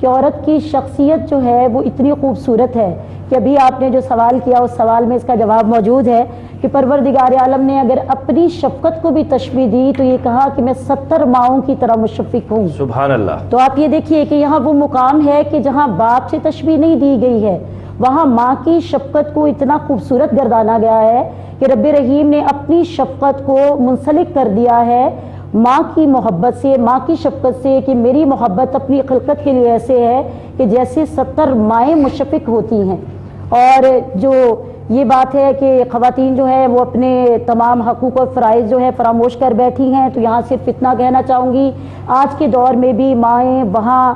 کہ عورت کی شخصیت جو ہے وہ اتنی خوبصورت ہے کہ ابھی آپ نے جو سوال کیا اس سوال میں اس کا جواب موجود ہے کہ پروردگار عالم نے اگر اپنی شفقت کو بھی تشبیہ دی تو یہ کہا کہ میں 70 ماؤں کی طرح مشفق ہوں. سبحان اللہ. تو آپ یہ دیکھیے کہ یہاں وہ مقام ہے کہ جہاں باپ سے تشبیہ نہیں دی گئی ہے، وہاں ماں کی شفقت کو اتنا خوبصورت گردانا گیا ہے کہ رب رحیم نے اپنی شفقت کو منسلک کر دیا ہے ماں کی محبت سے، ماں کی شفقت سے، کہ میری محبت اپنی خلقت کے لیے ایسے ہے کہ جیسے 70 مائیں مشفق ہوتی ہیں. اور جو یہ بات ہے کہ خواتین جو ہے وہ اپنے تمام حقوق اور فرائض جو ہے فراموش کر بیٹھی ہیں، تو یہاں صرف اتنا کہنا چاہوں گی آج کے دور میں بھی مائیں وہاں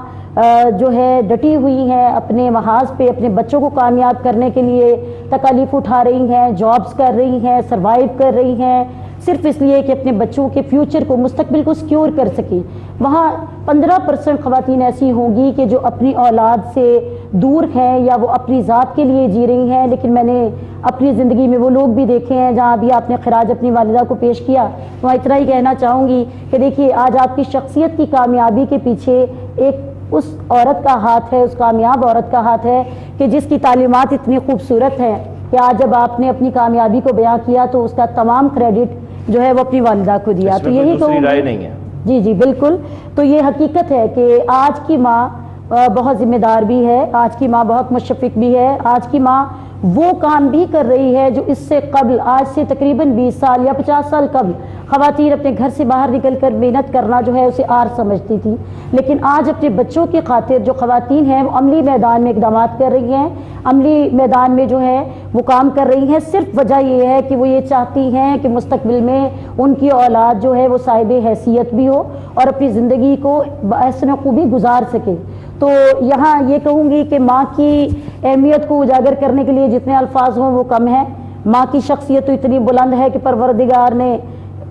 جو ہے ڈٹی ہوئی ہیں، اپنے محاذ پہ اپنے بچوں کو کامیاب کرنے کے لیے تکالیف اٹھا رہی ہیں، جابز کر رہی ہیں، سروائیو کر رہی ہیں، صرف اس لیے کہ اپنے بچوں کے فیوچر کو، مستقبل کو سیکیور کر سکیں. وہاں 15% خواتین ایسی ہوں گی کہ جو اپنی اولاد سے دور ہیں یا وہ اپنی ذات کے لیے جی رہی ہیں. لیکن میں نے اپنی زندگی میں وہ لوگ بھی دیکھے ہیں جہاں بھی آپ نے خراج اپنی والدہ کو پیش کیا. وہاں اتنا ہی کہنا چاہوں گی کہ دیکھیے آج آپ کی شخصیت کی کامیابی کے پیچھے ایک اس عورت کا ہاتھ ہے، اس کامیاب عورت کا ہاتھ ہے کہ جس کی تعلیمات اتنی خوبصورت ہیں کہ آج جب آپ نے اپنی کامیابی کو بیان کیا تو اس کا تمام کریڈٹ جو ہے وہ اپنی والدہ کو دیا. تو یہی دوسری رائے نہیں ہے. جی بالکل. تو یہ حقیقت ہے کہ آج کی ماں بہت ذمہ دار بھی ہے، آج کی ماں بہت مشفق بھی ہے، آج کی ماں وہ کام بھی کر رہی ہے جو اس سے قبل، آج سے تقریباً 20 سال یا 50 سال قبل خواتین اپنے گھر سے باہر نکل کر محنت کرنا جو ہے اسے عار سمجھتی تھی. لیکن آج اپنے بچوں کی خاطر جو خواتین ہیں وہ عملی میدان میں اقدامات کر رہی ہیں، عملی میدان میں جو ہے وہ کام کر رہی ہیں. صرف وجہ یہ ہے کہ وہ یہ چاہتی ہیں کہ مستقبل میں ان کی اولاد جو ہے وہ صاحب حیثیت بھی ہو اور اپنی زندگی کو بحسن خوبی گزار سکے. تو یہاں یہ کہوں گی کہ ماں کی اہمیت کو اجاگر کرنے کے لیے جتنے الفاظ ہوں وہ کم ہیں. ماں کی شخصیت تو اتنی بلند ہے کہ پروردگار نے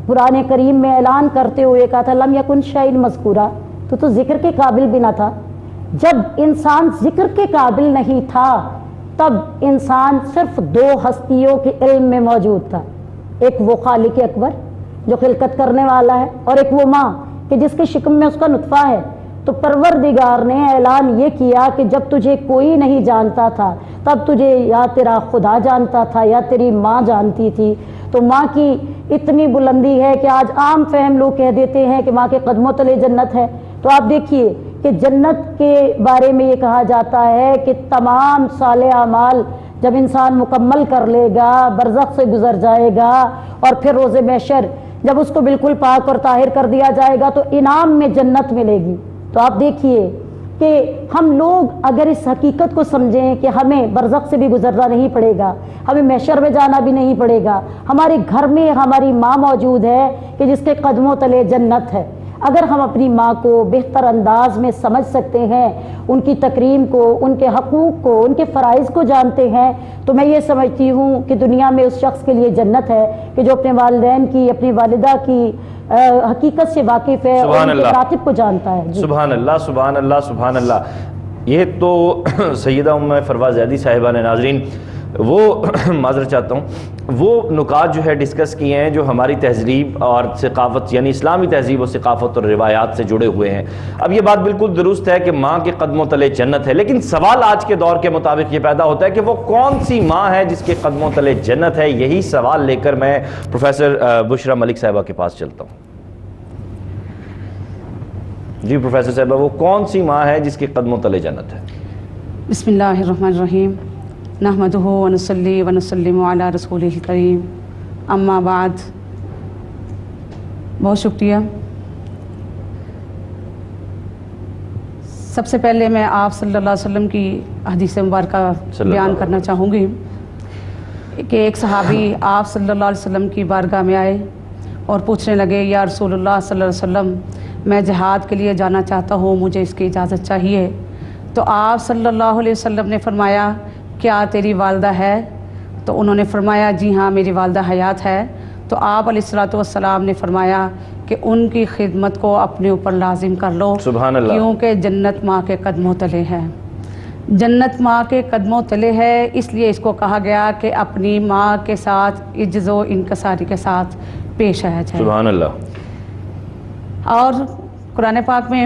قرآن کریم میں اعلان کرتے ہوئے کہا تھا لم یکن شیئا مذکورا، تو ذکر کے قابل بھی نہ تھا. جب انسان ذکر کے قابل نہیں تھا تب انسان صرف 2 ہستیوں کے علم میں موجود تھا، ایک وہ خالق اکبر جو خلقت کرنے والا ہے اور ایک وہ ماں کہ جس کے شکم میں اس کا نطفہ ہے. تو پروردگار نے اعلان یہ کیا کہ جب تجھے کوئی نہیں جانتا تھا تب تجھے یا تیرا خدا جانتا تھا یا تیری ماں جانتی تھی. تو ماں کی اتنی بلندی ہے کہ آج عام فہم لوگ کہہ دیتے ہیں کہ ماں کے قدموں تلے جنت ہے. تو آپ دیکھیے کہ جنت کے بارے میں یہ کہا جاتا ہے کہ تمام صالح اعمال جب انسان مکمل کر لے گا، برزخ سے گزر جائے گا اور پھر روز محشر جب اس کو بالکل پاک اور طاہر کر دیا جائے گا تو انعام میں جنت ملے گی. تو آپ دیکھیے کہ ہم لوگ اگر اس حقیقت کو سمجھیں کہ ہمیں برزخ سے بھی گزرنا نہیں پڑے گا، ہمیں محشر میں جانا بھی نہیں پڑے گا، ہمارے گھر میں ہماری ماں موجود ہے کہ جس کے قدموں تلے جنت ہے. اگر ہم اپنی ماں کو بہتر انداز میں سمجھ سکتے ہیں، ان کی تکریم کو، ان کے حقوق کو، ان کے فرائض کو جانتے ہیں، تو میں یہ سمجھتی ہوں کہ دنیا میں اس شخص کے لیے جنت ہے کہ جو اپنے والدین کی، اپنی والدہ کی حقیقت سے واقف ہے اور ان کے مراتب کو جانتا ہے. سبحان اللہ، سبحان اللہ، سبحان اللہ. یہ تو سیدہ ام فروہ زیدی صاحبہ نے ناظرین وہ معذرت چاہتا ہوں وہ نکات جو ہے ڈسکس کیے ہیں جو ہماری تہذیب اور ثقافت یعنی اسلامی تہذیب و ثقافت اور روایات سے جڑے ہوئے ہیں. اب یہ بات بالکل درست ہے کہ ماں کے قدموں تلے جنت ہے، لیکن سوال آج کے دور کے مطابق یہ پیدا ہوتا ہے کہ وہ کون سی ماں ہے جس کے قدموں تلے جنت ہے. یہی سوال لے کر میں پروفیسر بشرا ملک صاحبہ کے پاس چلتا ہوں. جی پروفیسر صاحبہ، وہ کون سی ماں ہے جس کے قدموں تلے جنت ہے؟ بسم اللہ الرحمن الرحیم، نحمدہ ونصلی ونسلم علی رسولہ الکریم، اما بعد. بہت شکریہ. سب سے پہلے میں آپ صلی اللہ علیہ وسلم کی حدیث مبارکہ بیان کرنا چاہوں گی کہ ایک صحابی آپ صلی اللہ علیہ وسلم کی بارگاہ میں آئے اور پوچھنے لگے یا رسول اللہ صلی اللہ علیہ وسلم میں جہاد کے لیے جانا چاہتا ہوں، مجھے اس کی اجازت چاہیے. تو آپ صلی اللہ علیہ وسلم نے فرمایا کیا تیری والدہ ہے؟ تو انہوں نے فرمایا جی ہاں میری والدہ حیات ہے. تو آپ علیہ الصلوۃ والسلام نے فرمایا کہ ان کی خدمت کو اپنے اوپر لازم کر لو، سبحان اللہ، کیونکہ جنت ماں کے قدموں تلے ہے. جنت ماں کے قدموں تلے ہے، اس لیے اس کو کہا گیا کہ اپنی ماں کے ساتھ عجز و انکساری کے ساتھ پیش آیا جائے. سبحان اللہ. اور قرآن پاک میں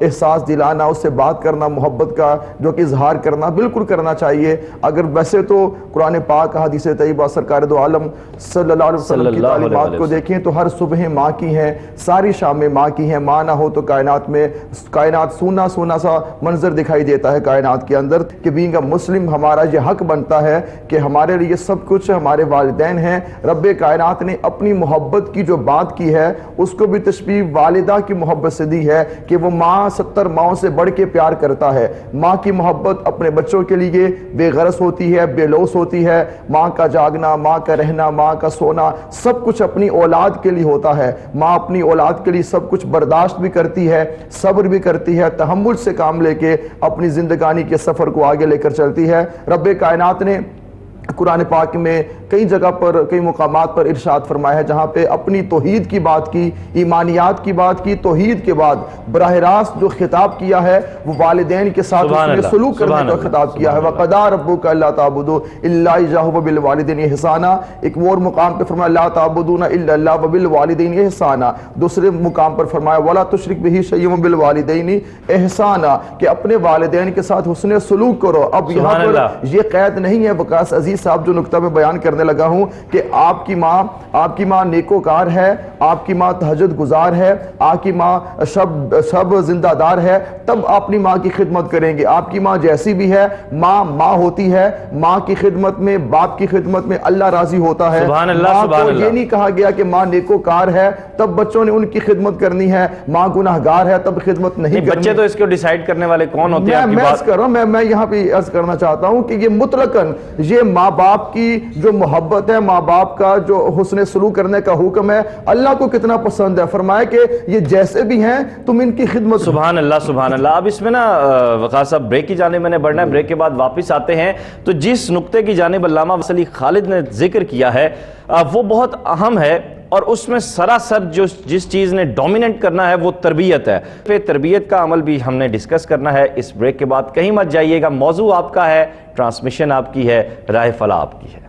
احساس دلانا, اس سے بات کرنا, محبت کا جو کہ اظہار کرنا بالکل کرنا چاہیے. اگر ویسے تو قرآن پاک حدیث طیبہ سرکار دو عالم صلی اللہ علیہ وسلم کی تعلیمات کو دیکھیں تو ہر صبح ماں کی ہیں, ساری شامیں ماں کی ہیں. ماں نہ ہو تو کائنات سونا سونا سا منظر دکھائی دیتا ہے کائنات کے اندر. کہ بینگ اے مسلم ہمارا یہ حق بنتا ہے کہ ہمارے لیے سب کچھ ہمارے والدین ہیں. رب کائنات نے اپنی محبت کی جو بات کی ہے اس کو بھی تشبیہ والدہ کی محبت سے دی ہے کہ وہ ماں 70 ماؤں سے بڑھ کے پیار کرتا ہے. ماں کی محبت اپنے بچوں کے لیے بے غرض ہوتی ہے, بے لوث ہوتی ہے. ماں کا جاگنا, ماں کا رہنا, ماں کا سونا سب کچھ اپنی اولاد کے لیے ہوتا ہے. ماں اپنی اولاد کے لیے سب کچھ برداشت بھی کرتی ہے, صبر بھی کرتی ہے, تحمل سے کام لے کے اپنی زندگانی کے سفر کو آگے لے کر چلتی ہے. رب کائنات نے قرآن پاک میں کئی جگہ پر کئی مقامات پر ارشاد فرمایا ہے جہاں پہ اپنی توحید کی بات کی, ایمانیات کی بات کی. توحید کے بعد براہ راست جو خطاب کیا ہے وہ والدین کے ساتھ اس میں سلوک کرنے کا خطاب کیا ہے. وَقَضَىٰ رَبُّكَ أَلَّا تَعْبُدُوا إِلَّا إِيَّاهُ وَبِالْوَالِدَيْنِ إِحْسَانًا. ایک اور مقام پہ فرمایا لَا تَعْبُدُونَ إِلَّا اللَّهَ وَبِالْوَالِدَيْنِ إِحْسَانًا. دوسرے مقام پر فرمایا وَلَا تُشْرِكْ بِهِ شَيْئًا وَبِالْوَالِدَيْنِ إِحْسَانًا کہ اپنے والدین کے ساتھ حسن سلوک کرو. اب یہاں پر یہ قید نہیں ہے وقاص عزیز صاحب جو نقطہ میں بیان کرنے لگا ہوں کہ آپ کی ماں نیکوکار ہے, آپ کی ماں تہجد گزار ہے, آپ کی ماں شب زندہ دار ہے, تب آپ اپنی ماں کی خدمت کریں گے. آپ کی ماں جیسی بھی ہے ماں ہوتی ہے. ماں کی خدمت میں, باپ کی خدمت میں اللہ راضی ہوتا ہے. ماں کو یہ نہیں کہا گیا کہ ماں نیکوکار ہے تب بچوں نے ان کی خدمت کرنی ہے, ماں گناہگار ہے تب خدمت نہیں کرنی. بچے تو اس کو ڈیسائیڈ کرنے والے کون ہوتے ہیں؟ میں عرض کر رہا ہوں, میں یہاں پہ عرض کرنا چاہتا ہوں کہ یہ مطلقاً یہ ماں باپ کی جو محبت ہے, ماں باپ کا جو حسن سلوک کرنے کا حکم ہے, اللہ کو کتنا پسند ہے. فرمایا کہ یہ جیسے بھی ہیں تم ان کی خدمت. سبحان اللہ سبحان اللہ. اب اس میں نا وقاص صاحب بریک کی جانب میں نے بڑھنا ہے, بریک کے بعد واپس آتے ہیں. تو جس نقطے کی جانب علامہ وصلی خالد نے ذکر کیا ہے وہ بہت اہم ہے اور اس میں سراسر جس چیز نے ڈومیننٹ کرنا ہے وہ تربیت ہے. پھر تربیت کا عمل بھی ہم نے ڈسکس کرنا ہے اس بریک کے بعد. کہیں مت جائیے گا, موضوع آپ کا ہے, ٹرانسمیشن آپ کی ہے, راہ فلاح آپ کی ہے.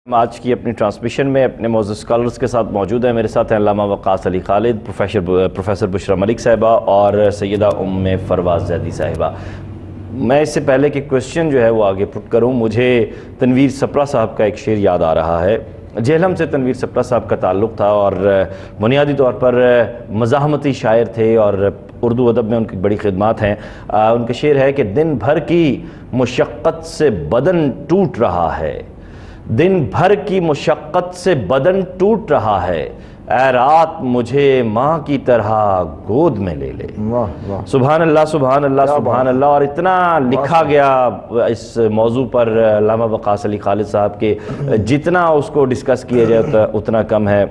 آج کی اپنی ٹرانسمیشن میں اپنے موضوع اسکالرز کے ساتھ موجود ہیں. میرے ساتھ ہیں علامہ وقاص علی خالد, پروفیسر بشرا ملک صاحبہ اور سیدہ ام فروازہ زیدی صاحبہ. میں اس سے پہلے کہ کوشچن جو ہے وہ آگے پٹ کروں, مجھے تنویر سپرا صاحب کا ایک شعر یاد آ رہا ہے. جہلم سے تنویر سپرا صاحب کا تعلق تھا اور بنیادی طور پر مزاحمتی شاعر تھے اور اردو ادب میں ان کی بڑی خدمات ہیں. ان کا شعر ہے کہ دن بھر کی مشقت سے بدن ٹوٹ رہا ہے, دن بھر کی مشقت سے بدن ٹوٹ رہا ہے, اے رات مجھے ماں کی طرح گود میں لے لے. سبحان اللہ سبحان اللہ سبحان اللہ. اور اتنا لکھا گیا اس موضوع پر علامہ وقاص علی خالد صاحب کے, جتنا اس کو ڈسکس کیا جائے اتنا کم ہے.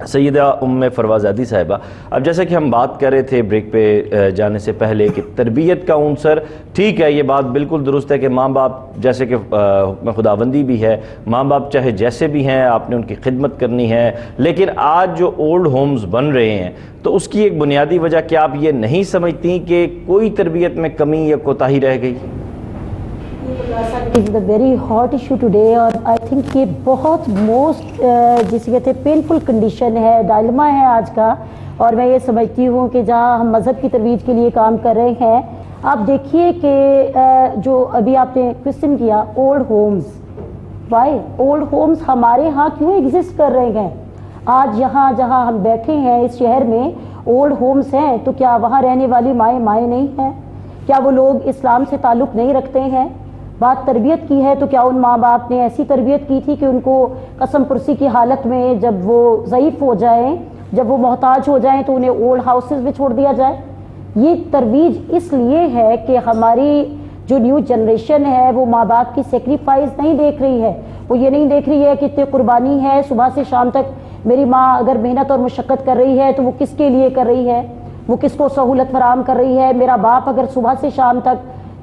سیدہ ام فروازہ زیدی صاحبہ, اب جیسے کہ ہم بات کر رہے تھے بریک پہ جانے سے پہلے کہ تربیت کا عنصر, ٹھیک ہے یہ بات بالکل درست ہے کہ ماں باپ جیسے کہ حکم خداوندی بھی ہے, ماں باپ چاہے جیسے بھی ہیں آپ نے ان کی خدمت کرنی ہے. لیکن آج جو اولڈ ہومز بن رہے ہیں تو اس کی ایک بنیادی وجہ کیا آپ یہ نہیں سمجھتی کہ کوئی تربیت میں کمی یا کوتاہی رہ گئی؟ It's a very hot issue today اور I think یہ بہت موسٹ جسے کہتے ہیں پینفل کنڈیشن ہے, ڈائلما ہے آج کا. اور میں یہ سمجھتی ہوں کہ جہاں ہم مذہب کی ترویج کے لیے کام کر رہے ہیں, آپ دیکھیے کہ جو ابھی آپ نے کوسچن کیا old homes, why old homes ہمارے ہاں کیوں ایگزسٹ کر رہے ہیں؟ آج یہاں جہاں ہم بیٹھے ہیں اس شہر میں اولڈ ہومز ہیں, تو کیا وہاں رہنے والی مائیں نہیں ہیں؟ کیا وہ لوگ اسلام سے تعلق نہیں رکھتے ہیں؟ بات تربیت کی ہے تو کیا ان ماں باپ نے ایسی تربیت کی تھی کہ ان کو قسم پرسی کی حالت میں جب وہ ضعیف ہو جائیں, جب وہ محتاج ہو جائیں تو انہیں اولڈ ہاؤسز میں چھوڑ دیا جائے؟ یہ ترویج اس لیے ہے کہ ہماری جو نیو جنریشن ہے وہ ماں باپ کی سیکریفائز نہیں دیکھ رہی ہے. وہ یہ نہیں دیکھ رہی ہے کہ اتنی قربانی ہے, صبح سے شام تک میری ماں اگر محنت اور مشقت کر رہی ہے تو وہ کس کے لیے کر رہی ہے, وہ کس کو سہولت فراہم کر رہی ہے. میرا باپ اگر صبح سے شام تک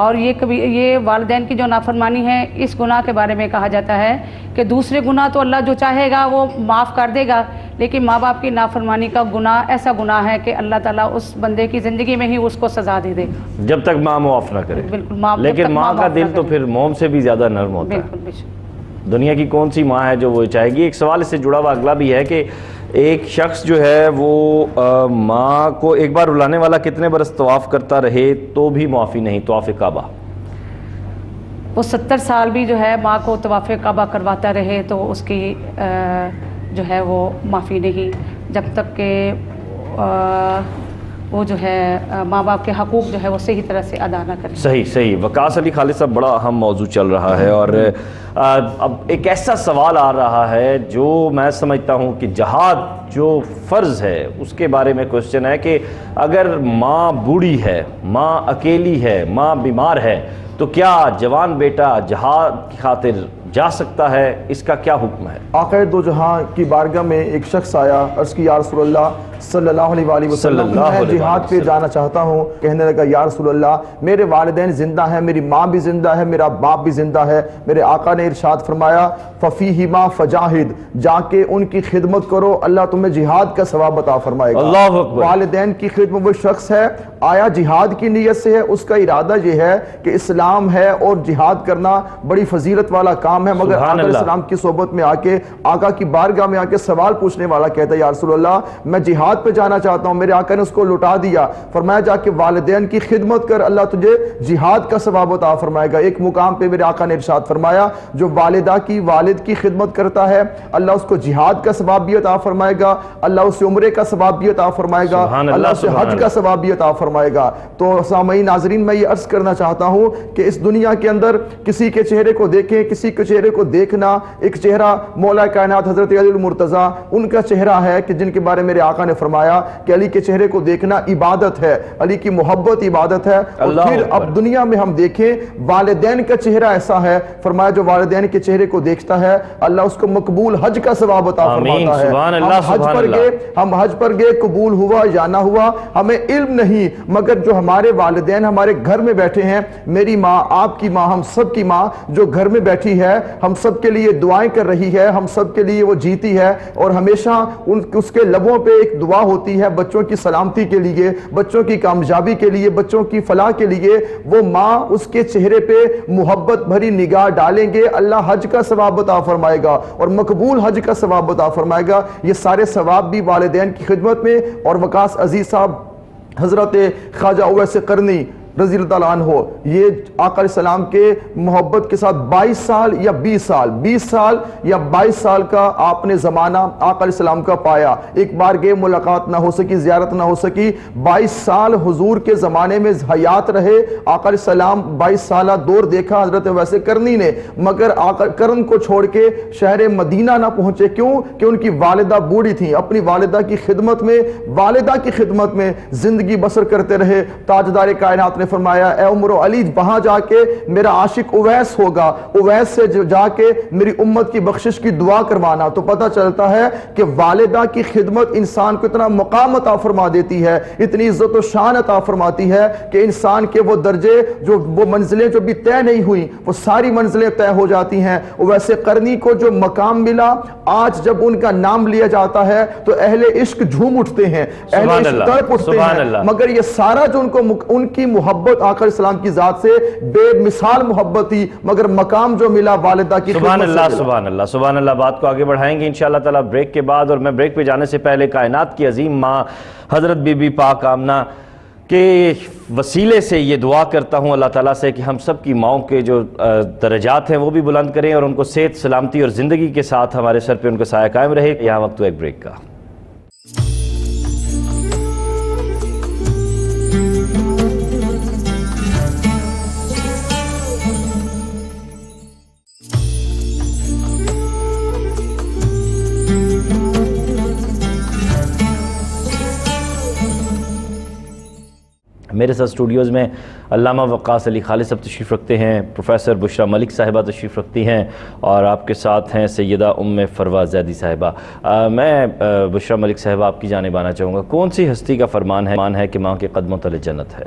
اور یہ والدین کی جو نافرمانی ہے اس گناہ کے بارے میں کہا جاتا ہے کہ دوسرے گناہ تو اللہ جو چاہے گا وہ معاف کر دے گا، لیکن ماں باپ کی نافرمانی کا گناہ ایسا گناہ ہے کہ اللہ تعالیٰ اس بندے کی زندگی میں ہی اس کو سزا دے دے گا جب تک ماں معاف نہ کرے۔ بالکل، لیکن ماں کا دل تو پھر موم سے بھی زیادہ نرم ہوتا ہے۔ بالکل بے شک۔ دنیا کی کون سی ماں ہے جو وہ چاہے گی؟ ایک سوال اس سے جڑا ہوا اگلا بھی ہے کہ ایک شخص جو ہے وہ ماں کو ایک بار رلانے والا کتنے برس طواف کرتا رہے تو بھی معافی نہیں؟ طواف کعبہ وہ 70 سال بھی جو ہے ماں کو طواف کعبہ کرواتا رہے تو اس کی جو ہے وہ معافی نہیں، جب تک کہ وہ جو ہے ماں باپ کے حقوق جو ہے وہ صحیح طرح سے ادا نہ کریں۔ صحیح۔ وقاص علی خالد صاحب، بڑا اہم موضوع چل رہا ہے، اور اب ایک ایسا سوال آ رہا ہے جو میں سمجھتا ہوں کہ جہاد جو فرض ہے اس کے بارے میں کوشچن ہے کہ اگر ماں بوڑھی ہے، ماں اکیلی ہے، ماں بیمار ہے، تو کیا جوان بیٹا جہاد کی خاطر جا سکتا ہے؟ اس کا کیا حکم ہے؟ آقا دو جہاں کی بارگاہ میں ایک شخص آیا، عرض کی یا رسول اللہ صلی اللہ علیہ وآلہ وسلم، میں جہاد پہ جانا چاہتا ہوں۔ کہنے لگا یا رسول اللہ میرے والدین زندہ ہیں، میری ماں بھی زندہ ہے، میرا باپ بھی زندہ ہے۔ میرے آقا نے ارشاد فرمایا فَفِيهِمَا فَجَاهِدْ، جا کے ان کی خدمت کرو، اللہ تمہیں جہاد کا ثواب عطا فرمائے گا۔ اللہ اکبر۔ والدین کی خدمت وہ شخص ہے، آیا جہاد کی نیت سے ہے، اس کا ارادہ یہ ہے کہ اسلام ہے اور جہاد کرنا بڑی فضیلت والا کام ہے، مگر آقا علیہ السلام کی صحبت میں آ کے، آقا کی بارگاہ میں آ کے سوال پوچھنے والا کہتا ہے یا رسول اللہ میں جہاد پہ جانا چاہتا ہوں۔ میرے آقا نے اس کو لٹا دیا، فرمایا جا کے والدین کی خدمت کر، اللہ تجھے جہاد کا ثواب عطا فرمائے گا۔ ایک مقام پہ میرے آقا نے ارشاد فرمایا جو والدہ کی والد کی خدمت کرتا ہے اللہ اس کو جہاد کا ثواب بھی عطا فرمائے گا، اللہ اسے عمرے کا ثواب بھی عطا فرمائے گا، اللہ اسے حج کا ثواب بھی عطا فرمائے گا۔ تو سامعین ناظرین، میں یہ عرض کرنا چاہتا ہوں کہ اس دنیا کے اندر کسی کے چہرے کو دیکھیں، کسی کے چہرے کو دیکھنا، ایک چہرہ مولا کائنات حضرت علی المرتضیٰ ان کا چہرہ ہے کہ جن کے بارے میرے آقا نے فرمایا کہ علی کے چہرے کو دیکھنا عبادت ہے، علی کی محبت عبادت ہے۔ اور پھر اب دنیا میں ہم دیکھیں والدین کا چہرہ ایسا ہے، فرمایا جو والدین کے چہرے کو دیکھتا ہے اللہ اس کو مقبول حج کا ثواب عطا فرماتا ہے۔ ہم حج پر گئے، قبول ہوا یا نہ ہوا ہمیں علم نہیں، مگر جو ہمارے والدین ہمارے گھر میں بیٹھے ہیں، میری ماں، آپ کی ماں، ہم سب کی ماں جو گھر میں بیٹھی ہے، ہم سب کے لیے دعائیں کر رہی ہے، ہم سب کے لیے وہ جیتی ہے، اور ہمیشہ اس کے لبوں پہ ایک دعا ہوتی ہے بچوں کی سلامتی کے لیے، بچوں کی کامیابی کے لیے، بچوں کی فلاح کے لیے۔ وہ ماں اس کے چہرے پہ محبت بھری نگاہ ڈالیں گے، اللہ حج کا ثواب عطا فرمائے گا اور مقبول حج کا ثواب عطا فرمائے گا۔ یہ سارے ثواب بھی والدین کی خدمت میں۔ اور وقاص عزیز صاحب، حضرت خواجہ اویس قرنی رضی اللہ تعالیٰ عنہ، یہ آقا علیہ السلام کے محبت کے ساتھ 22 سال یا 20 سال یا 22 سال کا آپ نے زمانہ آقا علیہ السلام کا پایا۔ ایک بار گئے، ملاقات نہ ہو سکی، زیارت نہ ہو سکی، 22 سال حضور کے زمانے میں حیات رہے۔ آقا علیہ السلام 22 سالہ دور دیکھا حضرت ویسے کرنی نے، مگر آقا کرن کو چھوڑ کے شہر مدینہ نہ پہنچے۔ کیوں؟ کہ ان کی والدہ بوڑھی تھیں، اپنی والدہ کی خدمت میں زندگی بسر کرتے رہے۔ تاجدار کائنات نے فرمایا اے عمر و علی وہاں جا کے میرا عاشق اویس ہوگا، اویس سے جا کے میری امت کی بخشش کی دعا کروانا۔ تو پتہ چلتا ہے کہ والدہ کی خدمت انسان کو اتنا مقام عطا فرما دیتی ہے، اتنی عزت و شان عطا فرماتی ہے کہ انسان کے وہ درجے، جو وہ منزلیں جو بھی طے نہیں ہوئی، وہ ساری منزلیں طے ہو جاتی ہیں۔ اویس قرنی کو جو مقام ملا، آج جب ان کا نام لیا جاتا ہے تو اہل عشق جھوم اٹھتے ہیں، اہل عشق تڑپ اٹھتے ہیں۔ مگر یہ سارا جو ان کی محبت آقا علیہ السلام کی ذات سے بے مثال محبت تھی، مگر مقام جو ملا والدہ کی خدمت سے ملا۔ سبحان اللہ۔ بات کو آگے بڑھائیں گے انشاءاللہ تعالی بریک کے بعد، اور میں بریک پہ جانے سے پہلے کائنات کی عظیم ماں حضرت بی بی پاک آمنہ کے وسیلے سے یہ دعا کرتا ہوں اللہ تعالیٰ سے کہ ہم سب کی ماؤں کے جو درجات ہیں وہ بھی بلند کریں، اور ان کو صحت، سلامتی اور زندگی کے ساتھ ہمارے سر پہ ان کا سایہ قائم رہے۔ یہاں وقت ایک بریک کا۔ میرے ساتھ اسٹوڈیوز میں علامہ وقاص علی خالد صاحب تشریف رکھتے ہیں، پروفیسر بشرا ملک صاحبہ تشریف رکھتی ہیں، اور آپ کے ساتھ ہیں سیدہ ام فروہ زیدی صاحبہ۔ میں بشرا ملک صاحبہ آپ کی جانب آنا چاہوں گا، کون سی ہستی کا فرمان ہے کہ ماں کے قدموں تلے جنت ہے؟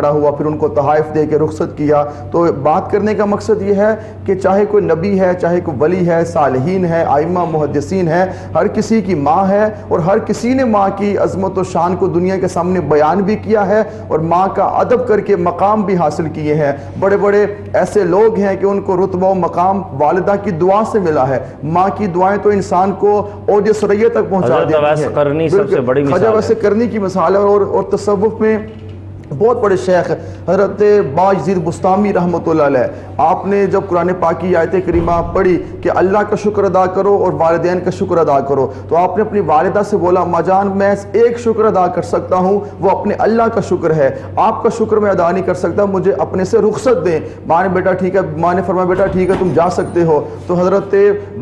کھڑا ہوا, پھر ان کو تحائف دے کے رخصت کیا. تو بات کرنے کا مقصد یہ ہے کہ چاہے کوئی نبی ہے, چاہے کوئی ولی ہے, صالحین ہے, ائمہ محدثین ہے, ہر کسی کی ماں ہے, اور ہر کسی نے ماں کی عظمت و شان کو دنیا کے سامنے بیان بھی کیا ہے, اور ماں کا ادب کر کے مقام بھی حاصل کیے ہیں. بڑے بڑے ایسے لوگ ہیں کہ ان کو رتبہ و مقام والدہ کی دعا سے ملا ہے. ماں کی دعائیں تو انسان کو اوج ثریا تک پہنچا دیتی ہیں. حضرت کرنی سب سے بڑی مثال ہے. ویسے کرنی کی مثال ہے. اور تصوف میں بہت بڑے شیخ حضرت باجزید بستامی رحمۃ اللہ علیہ, آپ نے جب قرآن پاک کی آیت کریمہ پڑھی کہ اللہ کا شکر ادا کرو اور والدین کا شکر ادا کرو, تو آپ نے اپنی والدہ سے بولا ماں جان میں ایک شکر ادا کر سکتا ہوں, وہ اپنے اللہ کا شکر ہے, آپ کا شکر میں ادا نہیں کر سکتا, مجھے اپنے سے رخصت دیں. ماں نے بیٹا ٹھیک ہے, ماں نے فرمایا بیٹا ٹھیک ہے تم جا سکتے ہو. تو حضرت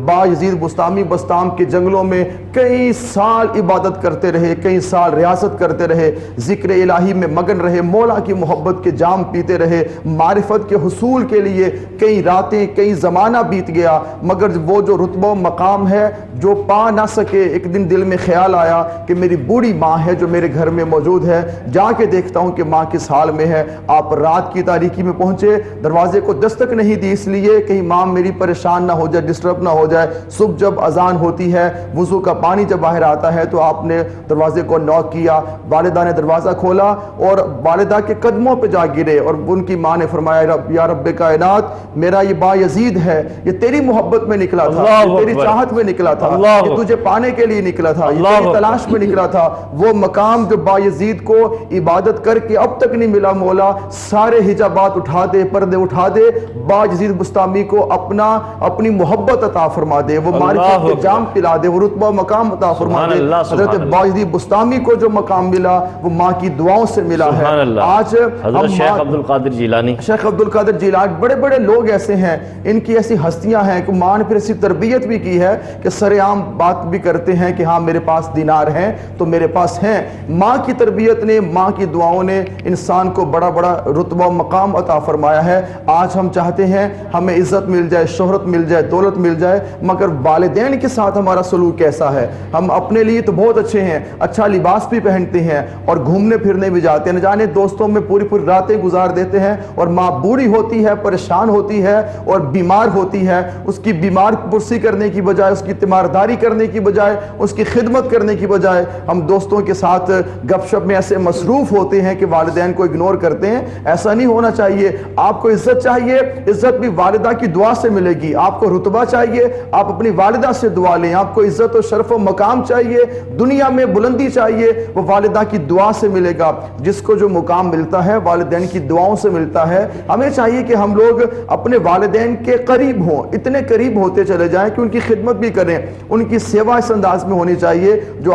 باجزید بستامی بستام کے جنگلوں میں کئی سال عبادت کرتے رہے, کئی سال ریاضت کرتے رہے, ذکر الہی میں مگن رہے, مولا کی محبت کے جام پیتے رہے, معرفت کے حصول کے لیے کئی راتیں کئی زمانہ بیت گیا, مگر وہ جو رتبہ و مقام ہے جو پا نہ سکے. ایک دن دل میں خیال آیا کہ میری بوڑھی ماں ہے جو میرے گھر میں موجود ہے, جا کے دیکھتا ہوں کہ ماں کس حال میں ہے. آپ رات کی تاریکی میں پہنچے, دروازے کو دستک نہیں دی اس لیے کہیں ماں میری پریشان نہ ہو جائے, ڈسٹرب نہ ہو جائے. صبح جب اذان ہوتی ہے, وضو کا پانی جب باہر آتا ہے, تو آپ نے دروازے کو نوک کیا. والدہ نے دروازہ کھولا اور والدہ کے قدموں پہ جا گرے, اور ان کی ماں نے فرمایا یا رب کائنات میرا یہ بایزید ہے, یہ تیری محبت میں نکلا تھا, یہ تیری چاہت میں نکلا تھا, یہ تجھے پانے کے لیے نکلا تھا, یہ تیری تلاش میں نکلا تھا. وہ مقام جو بایزید کو عبادت کر کے اب تک نہیں ملا, مولا سارے حجابات اٹھا دے, پردے اٹھا دے, باجزید بستامی کو اپنی محبت عطا فرما دے, وہ معرفت کے جام پلا دے, وہ رتبہ مقام عطا فرما دے. حضرت باجزید بستامی کو جو مقام ملا وہ ماں کی دعاؤں سے ملا ہے. آج حضرت شیخ عبد القادر جیلانی, شیخ عبد القادر جیلانی, بڑے بڑے لوگ ایسے ہیں, ان کی ایسی ہستیاں ہیں کہ ماں نے پھر ایسی تربیت بھی کی ہے کہ سر عام بات بھی کرتے ہیں کہ ہاں میرے پاس دینار ہیں تو میرے پاس ہیں. ماں کی تربیت نے, ماں کی دعاؤں نے انسان کو بڑا بڑا رتبہ و مقام عطا فرمایا ہے. آج ہم چاہتے ہیں ہمیں عزت مل جائے, شہرت مل جائے, دولت مل جائے, مگر والدین کے ساتھ ہمارا سلوک کیسا ہے؟ ہم اپنے لیے تو بہت اچھے ہیں, اچھا لباس بھی پہنتے ہیں اور گھومنے پھرنے بھی جاتے ہیں, نہ جانے دوستوں میں پوری راتیں گزار دیتے ہیں, اور ماں بوڑھی ہوتی ہے, پریشان ہوتی ہے اور بیمار ہوتی ہے. اس کی بیمار پرسی کرنے کی بجائے, اس کی تیمارداری کرنے کی بجائے, اس کی خدمت کرنے کی بجائے ہم دوستوں کے ساتھ گپ شپ میں ایسے مصروف ہوتے ہیں کہ والدین کو اگنور کرتے ہیں. ایسا نہیں ہونا چاہیے. آپ کو عزت چاہیے, عزت بھی والدہ کی دعا سے ملے گی. آپ کو رتبہ چاہیے, آپ اپنی والدہ سے دعا لیں. آپ کو عزت و شرف و مقام چاہیے, دنیا میں بلندی چاہیے, وہ والدہ کی دعا سے ملے گا. جس کو جو مقام ملتا ہے والدین کی دعاؤں سے ملتا ہے. ہمیں چاہیے کہ ہم لوگ اپنے والدین کے قریب ہوں, اتنے قریب ہوتے چلے جائیں کہ ان کی خدمت بھی کریں, ان کی سیوا اس انداز میں ہونی چاہیے جو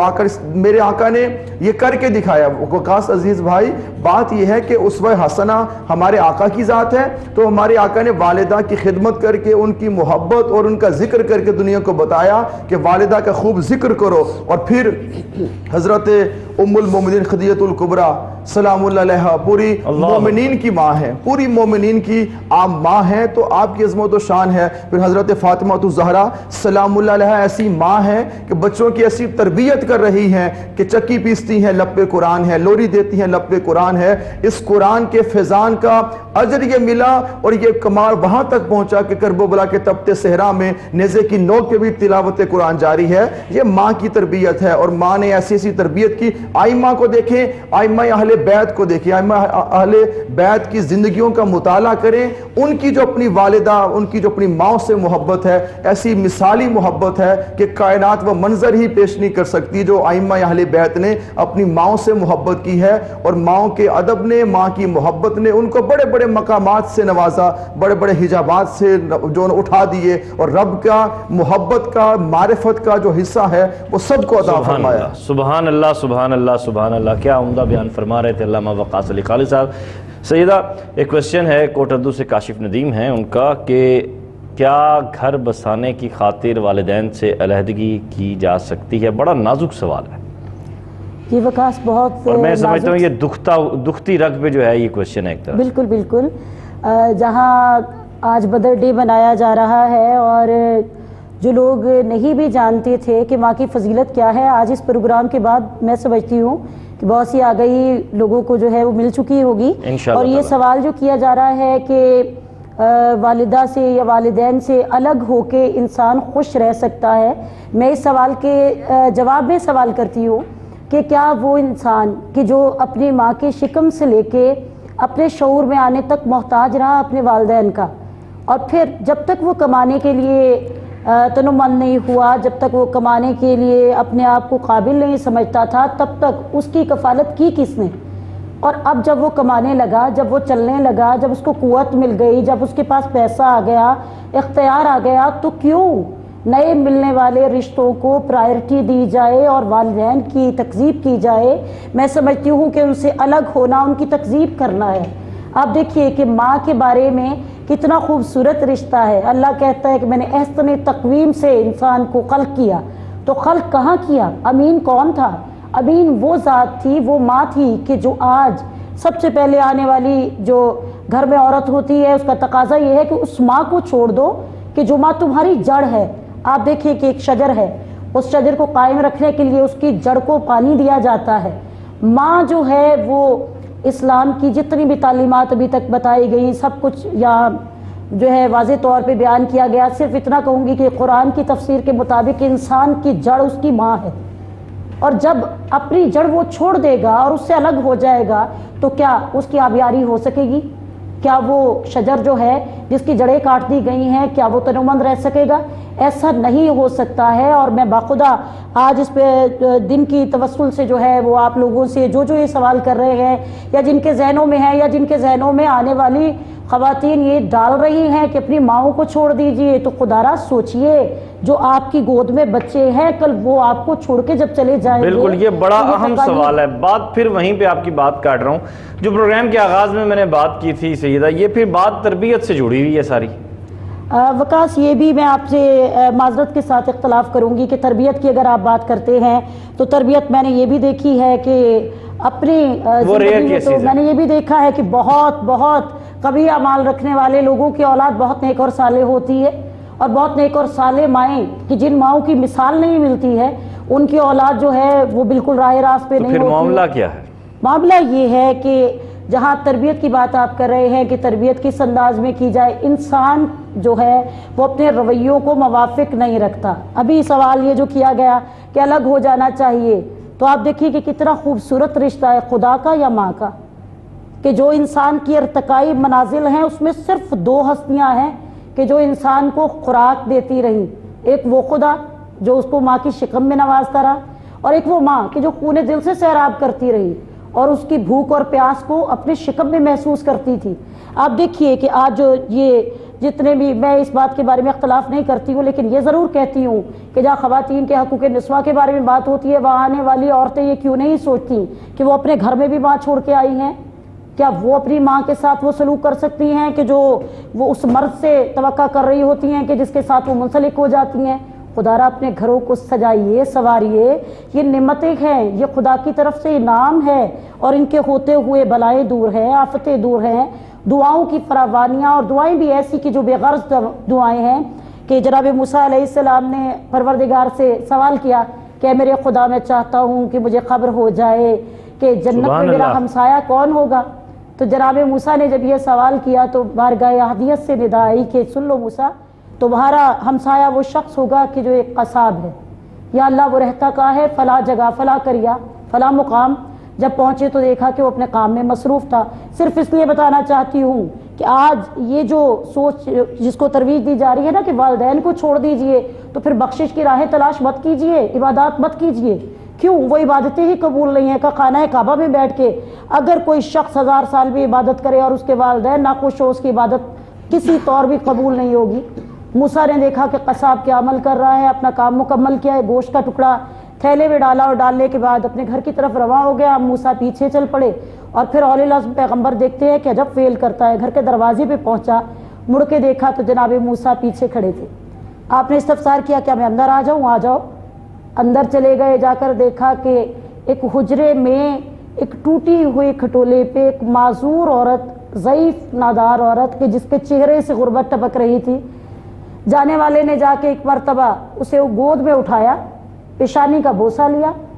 میرے آقا نے یہ کر کے دکھایا. وقاص عزیز بھائی, بات یہ ہے کہ اسوہ حسنہ ہمارے آقا کی ذات ہے, تو ہمارے آقا نے والدہ کی خدمت کر کے, ان کی محبت اور ان کا ذکر کر کے دنیا کو بتایا کہ والدہ کا خوب ذکر کرو. اور پھر حضرت ام المومنین خدیجہ الکبریٰ سلام اللہ علیہا پوری مومنین کی ماں ہے, پوری مومنین کی آپ ماں ہیں, تو آپ کی عظمت و شان ہے. پھر حضرت فاطمہ الزہرا سلام اللہ علیہا ایسی ماں ہیں کہ بچوں کی ایسی تربیت کر رہی ہیں کہ چکی پیستی ہیں لب پہ قرآن ہے, لوری دیتی ہیں لب پہ قرآن ہے. اس قرآن کے فیضان کا اجر یہ ملا اور یہ کمال وہاں تک پہنچا کہ کرب و بلا کے تپتے صحرا میں نیزے کی نوک پہ بھی تلاوت قرآن جاری ہے. یہ ماں کی تربیت ہے, اور ماں نے ایسی ایسی تربیت کی. آئمہ کو دیکھیں, آئمہ اہل بیت کو دیکھیں, آئمہ اہل بیت کی زندگیوں کا مطالعہ کریں. ان کی جو اپنی والدہ, ان کی جو اپنی ماں سے محبت ہے, ایسی مثالی محبت ہے کہ کائنات وہ منظر ہی پیش نہیں کر سکتی جو آئمہ اہل بیت نے اپنی ماں سے محبت کی ہے. اور ماں کے ادب نے, ماں کی محبت نے ان کو بڑے بڑے مقامات سے نوازا, بڑے بڑے حجابات سے جو اٹھا دیے, اور رب کا, محبت کا, معرفت کا جو حصہ ہے وہ سب کو عطا فرمایا. سبحان اللہ, سبحان اللہ, سبحان اللہ. کیا عمدہ بیان فرما رہے تھے علامہ وقاص علی خالد صاحب. سیدہ, ایک کوشچن ہے کوٹردو سے کاشف ندیم ہیں ان کا کہ کیا گھر بسانے کی خاطر والدین سے علیحدگی کی جا سکتی ہے؟ بڑا نازک سوال ہے یہ وقاص, بہت, اور میں سمجھتا ہوں یہ دکھتی رگ پہ جو ہے یہ کوشچن ہے ایک طرح. بالکل بالکل. جہاں آج بدر ڈے منایا جا رہا ہے اور جو لوگ نہیں بھی جانتے تھے کہ ماں کی فضیلت کیا ہے, آج اس پروگرام کے بعد میں سمجھتی ہوں کہ کہ بہت سی آگہی لوگوں کو جو ہے وہ مل چکی ہوگی. انشاءاللہ اور یہ تعالی. سوال جو کیا جا رہا ہے کہ والدہ سے یا والدین سے الگ ہو کے انسان خوش رہ سکتا ہے، میں اس سوال کے جواب میں سوال کرتی ہوں کہ کیا وہ انسان کہ جو اپنی ماں کے شکم سے لے کے اپنے شعور میں آنے تک محتاج رہا اپنے والدین کا، اور پھر جب تک وہ کمانے کے لیے تنمند نہیں ہوا، جب تک وہ کمانے کے لیے اپنے آپ کو قابل نہیں سمجھتا تھا، تب تک اس کی کفالت کی کس نے؟ اور اب جب وہ کمانے لگا، جب وہ چلنے لگا، جب اس کو قوت مل گئی، جب اس کے پاس پیسہ آ گیا، اختیار آ گیا، تو کیوں نئے ملنے والے رشتوں کو پرائرٹی دی جائے اور والدین کی تکذیب کی جائے؟ میں سمجھتی ہوں کہ ان سے الگ ہونا ان کی تکذیب کرنا ہے. آپ دیکھیے کہ ماں کے بارے میں کتنا خوبصورت رشتہ ہے. اللہ کہتا ہے کہ میں نے احسن تقویم سے انسان کو خلق کیا. تو خلق کہاں کیا؟ امین کون تھا؟ امین وہ ذات تھی، وہ ماں تھی کہ جو آج سب سے پہلے آنے والی جو گھر میں عورت ہوتی ہے، اس کا تقاضا یہ ہے کہ اس ماں کو چھوڑ دو کہ جو ماں تمہاری جڑ ہے. آپ دیکھیں کہ ایک شجر ہے، اس شجر کو قائم رکھنے کے لیے اس کی جڑ کو پانی دیا جاتا ہے. ماں جو ہے وہ اسلام کی جتنی بھی تعلیمات ابھی تک بتائی گئی، سب کچھ یہاں جو ہے واضح طور پہ بیان کیا گیا. صرف اتنا کہوں گی کہ قرآن کی تفسیر کے مطابق انسان کی جڑ اس کی ماں ہے، اور جب اپنی جڑ وہ چھوڑ دے گا اور اس سے الگ ہو جائے گا تو کیا اس کی آبیاری ہو سکے گی؟ کیا وہ شجر جو ہے جس کی جڑیں کاٹ دی گئی ہیں، کیا وہ تنومند رہ سکے گا؟ ایسا نہیں ہو سکتا ہے. اور میں باخدا آج اس پہ دن کی توسل سے جو ہے وہ آپ لوگوں سے جو یہ سوال کر رہے ہیں، یا جن کے ذہنوں میں ہے یا جن کے ذہنوں میں آنے والی خواتین یہ ڈال رہی ہیں کہ اپنی ماؤں کو چھوڑ دیجئے، تو خدا را سوچئے جو آپ کی گود میں بچے ہیں کل وہ آپ کو چھوڑ کے جب چلے جائیں گے. بالکل، یہ بڑا اہم سوال ہے. بات پھر وہیں پہ آپ کی بات کاٹ رہا ہوں. جو پروگرام کے آغاز میں نے بات کی تھی سیدہ، یہ پھر بات تربیت سے جڑی ہوئی ہے ساری. وقاص یہ بھی میں آپ سے معذرت کے ساتھ اختلاف کروں گی کہ تربیت کی اگر آپ بات کرتے ہیں تو تربیت میں نے یہ بھی دیکھی ہے کہ اپنی زندگی میں تو میں نے یہ بھی دیکھا ہے کہ بہت بہت قوی اعمال رکھنے والے لوگوں کی اولاد بہت نیک اور صالح ہوتی ہے، اور بہت نیک اور صالح مائیں کہ جن ماؤں کی مثال نہیں ملتی ہے ان کی اولاد جو ہے وہ بالکل راہ راست پہ نہیں ہوتی. پھر معاملہ کیا ہے؟ معاملہ یہ ہے کہ جہاں تربیت کی بات آپ کر رہے ہیں کہ تربیت کس انداز میں کی جائے، انسان جو ہے وہ اپنے رویوں کو موافق نہیں رکھتا. ابھی سوال یہ جو کیا گیا کہ الگ ہو جانا چاہیے، تو آپ دیکھیے کہ کتنا خوبصورت رشتہ ہے خدا کا یا ماں کا، کہ جو انسان کی ارتقائی منازل ہیں اس میں صرف دو ہستیاں ہیں کہ جو انسان کو خوراک دیتی رہی. ایک وہ خدا جو اس کو ماں کی شکم میں نوازتا رہا، اور ایک وہ ماں کہ جو خون دل سے سیراب کرتی رہی اور اس کی بھوک اور پیاس کو اپنے شکم میں محسوس کرتی تھی. آپ دیکھیے کہ آج جو یہ جتنے بھی، میں اس بات کے بارے میں اختلاف نہیں کرتی ہوں، لیکن یہ ضرور کہتی ہوں کہ جہاں خواتین کے حقوق نسواں کے بارے میں بات ہوتی ہے، وہاں آنے والی عورتیں یہ کیوں نہیں سوچتی کہ وہ اپنے گھر میں بھی ماں چھوڑ کے آئی ہیں؟ کیا وہ اپنی ماں کے ساتھ وہ سلوک کر سکتی ہیں کہ جو وہ اس مرد سے توقع کر رہی ہوتی ہیں کہ جس کے ساتھ وہ منسلک ہو جاتی ہیں؟ خدا را اپنے گھروں کو سجائیے، سواریے. یہ نعمتیں ہیں، یہ خدا کی طرف سے انعام ہے، اور ان کے ہوتے ہوئے بلائیں دور ہیں، آفتیں دور ہیں. دعاؤں کی فراوانیاں، اور دعائیں بھی ایسی کہ جو بے غرض دعائیں ہیں کہ جناب موسیٰ علیہ السلام نے پروردگار سے سوال کیا کہ میرے خدا میں چاہتا ہوں کہ مجھے خبر ہو جائے کہ جنت میں میرا ہمسایہ کون ہوگا. تو جناب موسیٰ نے جب یہ سوال کیا تو بارگاہ احدیت سے ندا آئی کہ سن لو موسیٰ، تمہارا ہمسایہ وہ شخص ہوگا کہ جو ایک قصاب ہے. یا اللہ وہ رہتا کہاں ہے؟ فلاں جگہ، فلاں قریہ، فلاں مقام. جب پہنچے تو دیکھا کہ وہ اپنے کام میں مصروف تھا. صرف اس لیے بتانا چاہتی ہوں کہ آج یہ جو سوچ جس کو ترویج دی جا رہی ہے نا کہ والدین کو چھوڑ دیجئے، تو پھر بخشش کی راہیں تلاش مت کیجئے، عبادات مت کیجئے. کیوں؟ وہ عبادتیں ہی قبول نہیں ہیں. کہ خانہ کعبہ میں بیٹھ کے اگر کوئی شخص 1000 سال بھی عبادت کرے اور اس کے والدین ناخوش ہو، اس کی عبادت کسی طور بھی قبول نہیں ہوگی. موسیٰ نے دیکھا کہ قصاب کیا عمل کر رہا ہے، اپنا کام مکمل کیا ہے، گوشت کا ٹکڑا تھیلے میں ڈالا، اور ڈالنے کے بعد اپنے گھر کی طرف رواں ہو گیا. موسیٰ پیچھے چل پڑے، اور پھر اولِ العزم پیغمبر دیکھتے ہیں کہ عجب فیل کرتا ہے. گھر کے دروازے پہ پہنچا، مڑ کے دیکھا تو جناب موسیٰ پیچھے کھڑے تھے. آپ نے استفسار کیا کیا میں اندر آ جاؤں؟ آ جاؤ. اندر چلے گئے. جا کر دیکھا کہ ایک حجرے میں ایک ٹوٹی ہوئی کھٹولے پہ ایک معذور عورت، ضعیف نادار عورت کہ جس کے چہرے سے غربت ٹپک رہی تھی. جانے والے نے جا کے ایک مرتبہ اسے گود میں اٹھایا، پیشانی کا بوسہ لیا،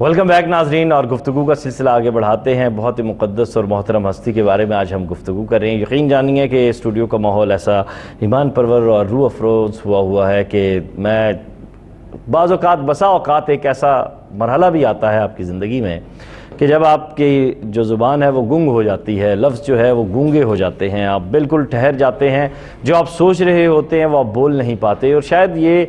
ویلکم بیک ناظرین، اور گفتگو کا سلسلہ آگے بڑھاتے ہیں۔ بہت ہی مقدس اور محترم ہستی کے بارے میں آج ہم گفتگو کر رہے ہیں۔ یقین جانیے کہ اسٹوڈیو کا ماحول ایسا ایمان پرور اور روح افروز ہوا ہے کہ میں بعض بسا اوقات ایک ایسا مرحلہ بھی آتا ہے آپ کی زندگی میں کہ جب آپ کی جو زبان ہے وہ گنگ ہو جاتی ہے، لفظ جو ہے وہ گونگے ہو جاتے ہیں، آپ بالکل ٹھہر جاتے ہیں، جو آپ سوچ رہے ہوتے ہیں وہ آپ بول نہیں پاتے۔ اور شاید یہ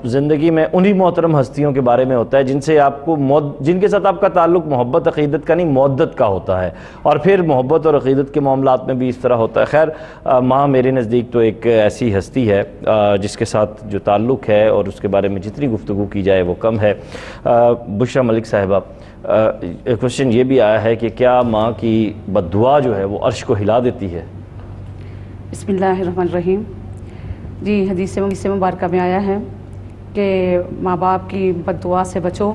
زندگی میں انہی محترم ہستیوں کے بارے میں ہوتا ہے جن سے آپ کو جن کے ساتھ آپ کا تعلق محبت عقیدت کا نہیں، مودت کا ہوتا ہے، اور پھر محبت اور عقیدت کے معاملات میں بھی اس طرح ہوتا ہے۔ خیر، ماں میرے نزدیک تو ایک ایسی ہستی ہے جس کے ساتھ جو تعلق ہے اور اس کے بارے میں جتنی گفتگو کی جائے وہ کم ہے۔ بشرا ملک صاحبہ، ایک کوشچن یہ بھی آیا ہے کہ کیا ماں کی بد دعا جو ہے وہ عرش کو ہلا دیتی ہے؟ بسم اللہ الرحمن الرحیم۔ جی، حدیث مبارکہ میں آیا ہے کہ ماں باپ کی بد دعا سے بچو،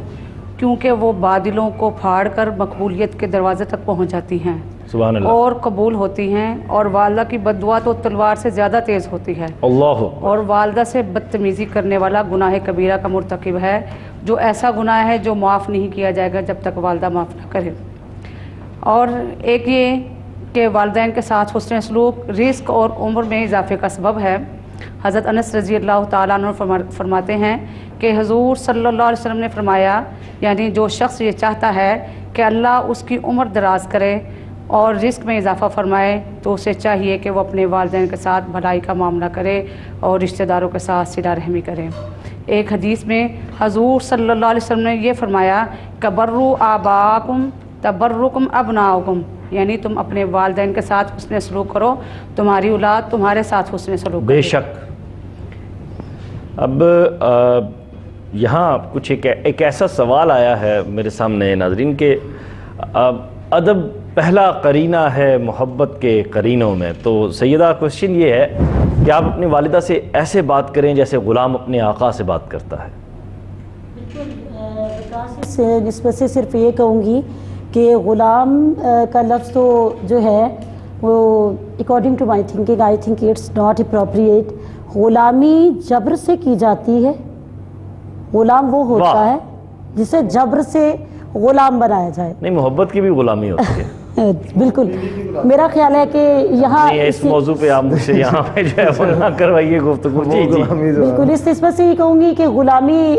کیونکہ وہ بادلوں کو پھاڑ کر مقبولیت کے دروازے تک پہنچ جاتی ہیں، سبحان اللہ، اور قبول ہوتی ہیں، اور والدہ کی بد دعا تو تلوار سے زیادہ تیز ہوتی ہے، اللہ، اور والدہ سے بدتمیزی کرنے والا گناہ کبیرہ کا مرتکب ہے، جو ایسا گناہ ہے جو معاف نہیں کیا جائے گا جب تک والدہ معاف نہ کرے۔ اور ایک یہ کہ والدین کے ساتھ حسن سلوک رزق اور عمر میں اضافے کا سبب ہے۔ حضرت انس رضی اللہ تعالیٰ عنہ فرماتے ہیں کہ حضور صلی اللہ علیہ وسلم نے فرمایا، یعنی جو شخص یہ چاہتا ہے کہ اللہ اس کی عمر دراز کرے اور رزق میں اضافہ فرمائے، تو اسے چاہیے کہ وہ اپنے والدین کے ساتھ بھلائی کا معاملہ کرے اور رشتہ داروں کے ساتھ صلہ رحمی کرے۔ ایک حدیث میں حضور صلی اللہ علیہ وسلم نے یہ فرمایا کہ بروا آباءکم تبرکم ابناؤکم، یعنی تم اپنے والدین کے ساتھ حسن سلوک کرو، تمہاری اولاد تمہارے ساتھ حسن سلوک کرے۔ بے شک۔ اب یہاں کچھ ایک ایسا سوال آیا ہے میرے سامنے ناظرین کہ ادب پہلا قرینہ ہے محبت کے قرینوں میں، تو سیدہ کوشچن یہ ہے کہ آپ اپنی والدہ سے ایسے بات کریں جیسے غلام اپنے آقا سے بات کرتا ہے۔ اس نسبت سے صرف یہ کہوں گی کہ غلام کا لفظ تو جو ہے وہ according to my thinking I think it's not appropriate. غلامی جبر سے کی جاتی ہے، غلام وہ ہوتا ہے جسے جبر سے غلام بنایا جائے۔ نہیں، محبت کی بھی غلامی ہوتی ہے۔ بالکل، میرا خیال ہے کہ یہاں اس موضوع پہ آپ مجھ سے یہاں پہ جو ہے وہ نہ کروائیے گفتگو۔ جی جی بالکل، اس نسبت سے یہ کہوں گی کہ غلامی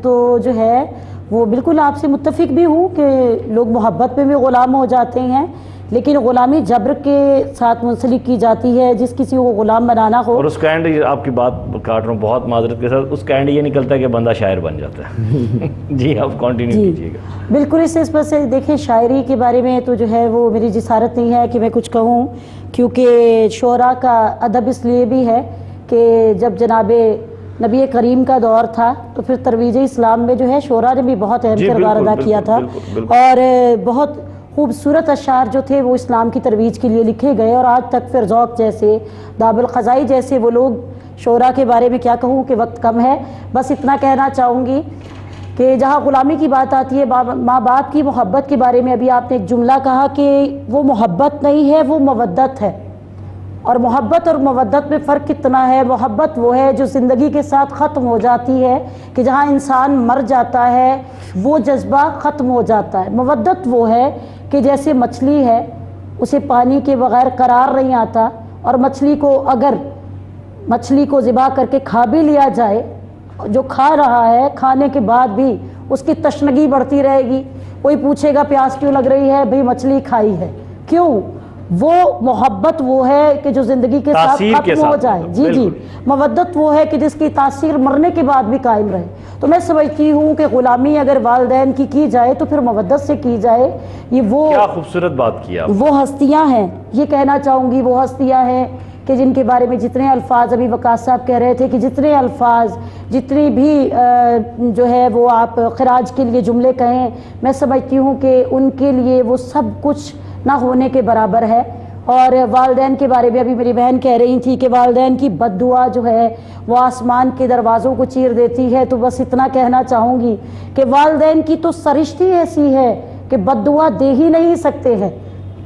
تو جو ہے وہ بالکل آپ سے متفق بھی ہوں کہ لوگ محبت میں بھی غلام ہو جاتے ہیں، لیکن غلامی جبر کے ساتھ منسلک کی جاتی ہے۔ جس کسی کو غلام بنانا ہو، اور اس کا اینڈ، آپ کی بات کاٹ رہا ہوں بہت معذرت کے ساتھ، اس کا اینڈ یہ نکلتا ہے کہ بندہ شاعر بن جاتا ہے۔ جی آپ کنٹینیو کیجیے گا۔ بالکل، اس نسبت سے دیکھیں شاعری کے بارے میں تو جو ہے وہ میری جسارت نہیں ہے کہ میں کچھ کہوں، کیونکہ شعراء کا ادب اس لیے بھی ہے کہ جب جناب نبی کریم کا دور تھا تو پھر ترویج اسلام میں جو ہے شعراء نے بھی بہت اہم کردار ادا کیا تھا، اور بہت خوبصورت اشعار جو تھے وہ اسلام کی ترویج کے لیے لکھے گئے، اور آج تک فرزوق جیسے، داب القضائی جیسے وہ لوگ، شعراء کے بارے میں کیا کہوں کہ وقت کم ہے، بس اتنا کہنا چاہوں گی کہ جہاں غلامی کی بات آتی ہے، ماں باپ کی محبت کے بارے میں ابھی آپ نے ایک جملہ کہا کہ وہ محبت نہیں ہے، وہ مودت ہے، اور محبت اور مودت میں فرق کتنا ہے۔ محبت وہ ہے جو زندگی کے ساتھ ختم ہو جاتی ہے، کہ جہاں انسان مر جاتا ہے وہ جذبہ ختم ہو جاتا ہے۔ مودت وہ ہے کہ جیسے مچھلی ہے، اسے پانی کے بغیر قرار نہیں آتا، اور مچھلی کو اگر مچھلی کو ذبح کر کے کھا بھی لیا جائے، جو کھا رہا ہے کھانے کے بعد بھی اس کی تشنگی بڑھتی رہے گی۔ کوئی پوچھے گا پیاس کیوں لگ رہی ہے، بھئی مچھلی کھائی ہے، کیوں؟ وہ محبت وہ ہے کہ جو زندگی کے ساتھ ختم ہو جائے۔ جی جی، مودت وہ ہے کہ جس کی تاثیر مرنے کے بعد بھی قائم رہے۔ تو میں سمجھتی ہوں کہ غلامی اگر والدین کی جائے تو پھر مودت سے کی جائے۔ یہ وہ کیا خوبصورت بات کیا، وہ ہستیاں ہیں، یہ کہنا چاہوں گی، وہ ہستیاں ہیں کہ جن کے بارے میں جتنے الفاظ ابھی وقاص صاحب کہہ رہے تھے کہ جتنے الفاظ، جتنی بھی جو ہے وہ آپ خراج کے لیے جملے کہیں، میں سمجھتی ہوں کہ ان کے لیے وہ سب کچھ نہ ہونے کے برابر ہے۔ اور والدین کے بارے میں ابھی میری بہن کہہ رہی تھی کہ والدین کی بد دعا جو ہے وہ آسمان کے دروازوں کو چیر دیتی ہے، تو بس اتنا کہنا چاہوں گی کہ والدین کی تو سرشتی ایسی ہے کہ بد دعا دے ہی نہیں سکتے ہیں۔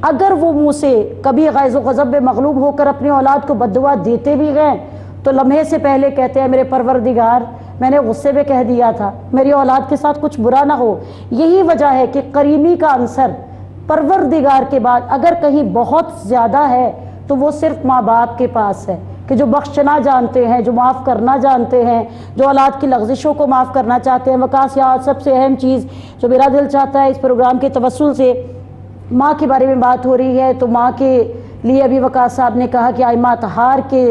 اگر وہ منہ سے کبھی غیظ و غضب میں مغلوب ہو کر اپنی اولاد کو بد دعا دیتے بھی گئے تو لمحے سے پہلے کہتے ہیں میرے پروردگار میں نے غصے میں کہہ دیا تھا، میری اولاد کے ساتھ کچھ برا نہ ہو۔ یہی وجہ ہے کہ کریمی کا عنصر پروردگار کے بعد اگر کہیں بہت زیادہ ہے تو وہ صرف ماں باپ کے پاس ہے، کہ جو بخشنا جانتے ہیں، جو معاف کرنا جانتے ہیں، جو اولاد کی لغزشوں کو معاف کرنا چاہتے ہیں۔ وقاص یہاں سب سے اہم چیز جو میرا دل چاہتا ہے اس پروگرام کے توسل سے، ماں کے بارے میں بات ہو رہی ہے تو ماں کے لیے ابھی وقاص صاحب نے کہا کہ ائمہ اطہار کے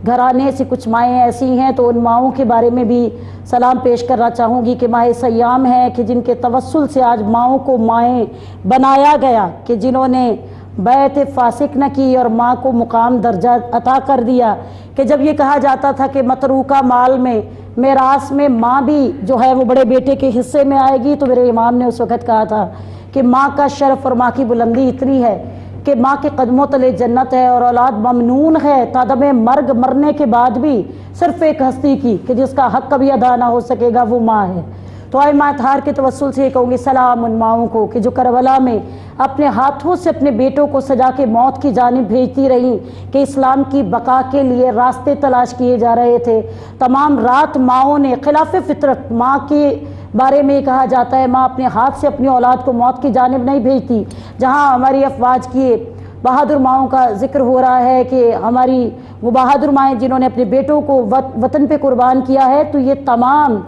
گھرانے سے کچھ مائیں ایسی ہیں، تو ان ماؤں کے بارے میں بھی سلام پیش کرنا چاہوں گی کہ ماہ سیام ہیں کہ جن کے توسل سے آج ماؤں کو مائیں بنایا گیا، کہ جنہوں نے بیعت فاسق نہ کی اور ماں کو مقام درجہ عطا کر دیا، کہ جب یہ کہا جاتا تھا کہ متروکہ مال میں میراث میں ماں بھی جو ہے وہ بڑے بیٹے کے حصے میں آئے گی، تو میرے امام نے اس وقت کہا تھا کہ ماں کا شرف اور ماں کی بلندی اتنی ہے کہ ماں کے قدموں تلے جنت ہے، اور اولاد ممنون ہے تادم مرگ، مرنے کے بعد بھی صرف ایک ہستی کی کہ جس کا حق کبھی ادا نہ ہو سکے گا، وہ ماں ہے۔ تو ائمہ اطہار کے توسل سے یہ کہوں گی سلام ان ماؤں کو کہ جو کربلا میں اپنے ہاتھوں سے اپنے بیٹوں کو سجا کے موت کی جانب بھیجتی رہیں، کہ اسلام کی بقا کے لیے راستے تلاش کیے جا رہے تھے۔ تمام رات ماؤں نے خلاف فطرت، ماں کے بارے میں یہ کہا جاتا ہے ماں اپنے ہاتھ سے اپنی اولاد کو موت کی جانب نہیں بھیجتی۔ جہاں ہماری افواج کی بہادر ماؤں کا ذکر ہو رہا ہے کہ ہماری وہ بہادر مائیں جنہوں نے اپنے بیٹوں کو وطن پہ قربان کیا ہے، تو یہ تمام